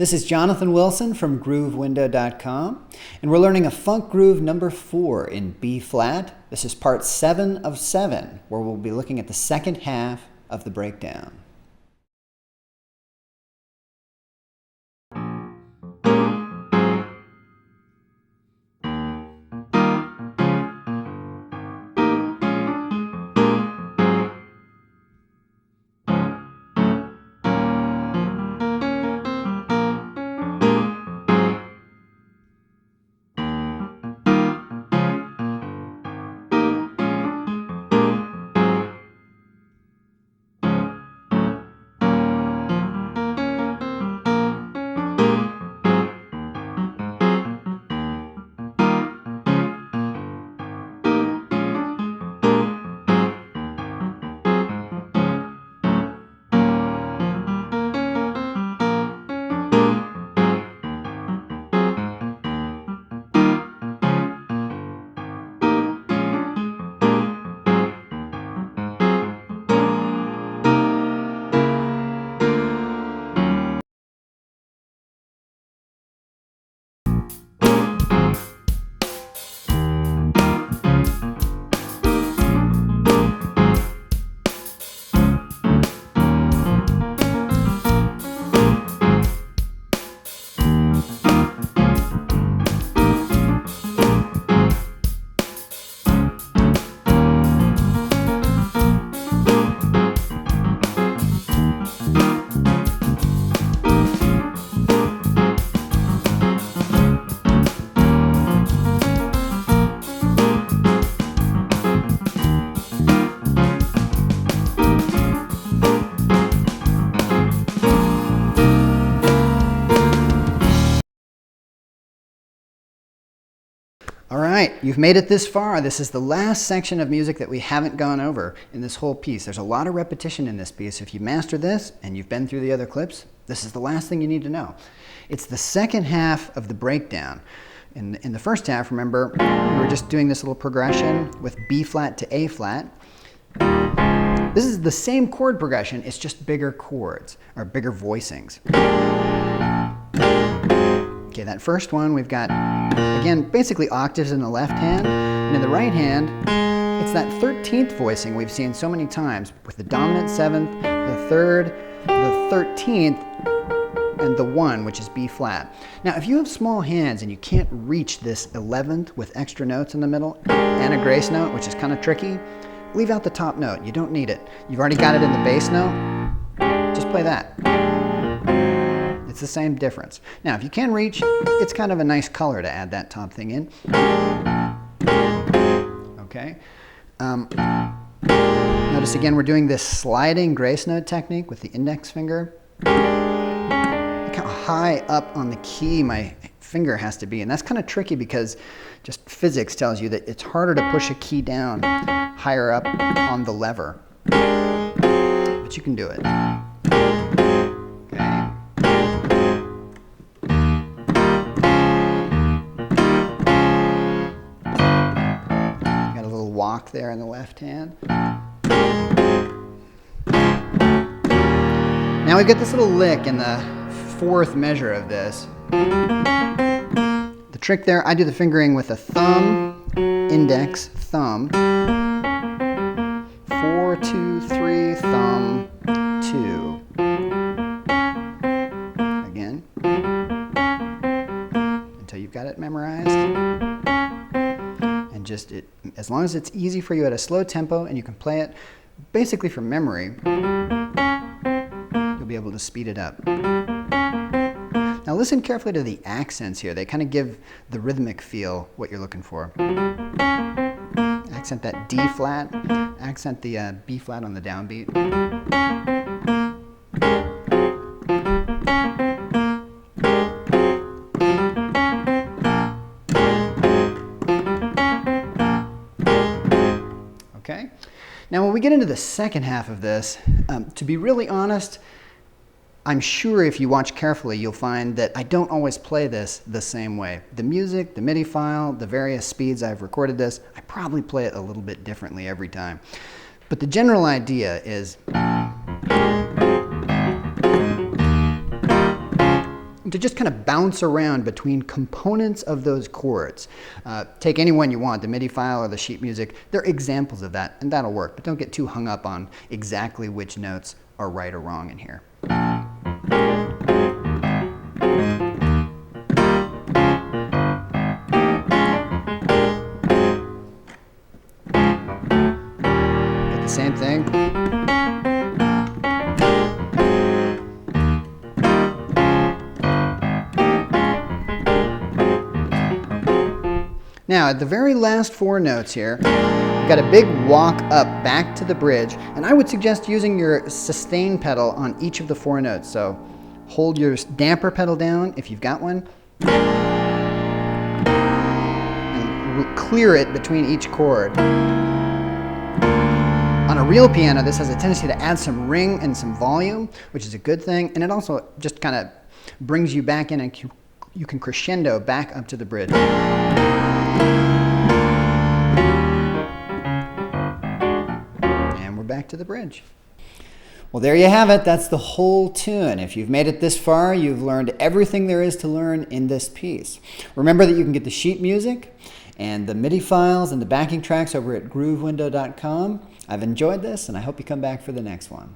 This is Jonathon Wilson from groovewindow.com, and we're learning a funk groove number 4 in B flat. This is part 7 of 7, where we'll be looking at the second half of the breakdown. All right, you've made it this far. This is the last section of music that we haven't gone over in this whole piece. There's a lot of repetition in this piece. If you master this and you've been through the other clips, this is the last thing you need to know. It's the second half of the breakdown. In the first half, remember, we were just doing this little progression with B flat to A flat. This is the same chord progression, it's just bigger chords, or bigger voicings. Okay, that first one, we've got, again, basically octaves in the left hand, and in the right hand, it's that 13th voicing we've seen so many times, with the dominant 7th, the 3rd, the 13th, and the 1, which is B flat. Now, if you have small hands and you can't reach this 11th with extra notes in the middle, and a grace note, which is kind of tricky, leave out the top note. You don't need it. You've already got it in the bass note, just play that. It's the same difference. Now, if you can reach, it's kind of a nice color to add that top thing in. Okay. Notice again, we're doing this sliding grace note technique with the index finger. Look how high up on the key my finger has to be, and that's kind of tricky because just physics tells you that it's harder to push a key down higher up on the lever. But you can do it. Walk there in the left hand. Now we get this little lick in the 4th measure of this. The trick there, I do the fingering with a thumb, index, thumb, 4, 2, 3, thumb, 2. Again, until you've got it memorized. Just as long as it's easy for you at a slow tempo and you can play it basically from memory, you'll be able to speed it up. Now listen carefully to the accents here. They kind of give the rhythmic feel what you're looking for. Accent that D flat, accent the B flat on the downbeat. Okay. Now when we get into the second half of this, to be really honest, I'm sure if you watch carefully, you'll find that I don't always play this the same way. The music, the MIDI file, the various speeds I've recorded this, I probably play it a little bit differently every time. But the general idea is to just kind of bounce around between components of those chords. Take any one you want, the MIDI file or the sheet music. They're examples of that, and that'll work. But don't get too hung up on exactly which notes are right or wrong in here. Get the same thing. Now, at the very last 4 notes here, we've got a big walk up back to the bridge, and I would suggest using your sustain pedal on each of the 4 notes. So hold your damper pedal down if you've got one, and clear it between each chord. On a real piano, this has a tendency to add some ring and some volume, which is a good thing, and it also just kind of brings you back in, and you can crescendo back up to the bridge. And we're back to the bridge. Well, there you have it. That's the whole tune. If you've made it this far, you've learned everything there is to learn in this piece. Remember that you can get the sheet music and the MIDI files and the backing tracks over at groovewindow.com. I've enjoyed this, and I hope you come back for the next one.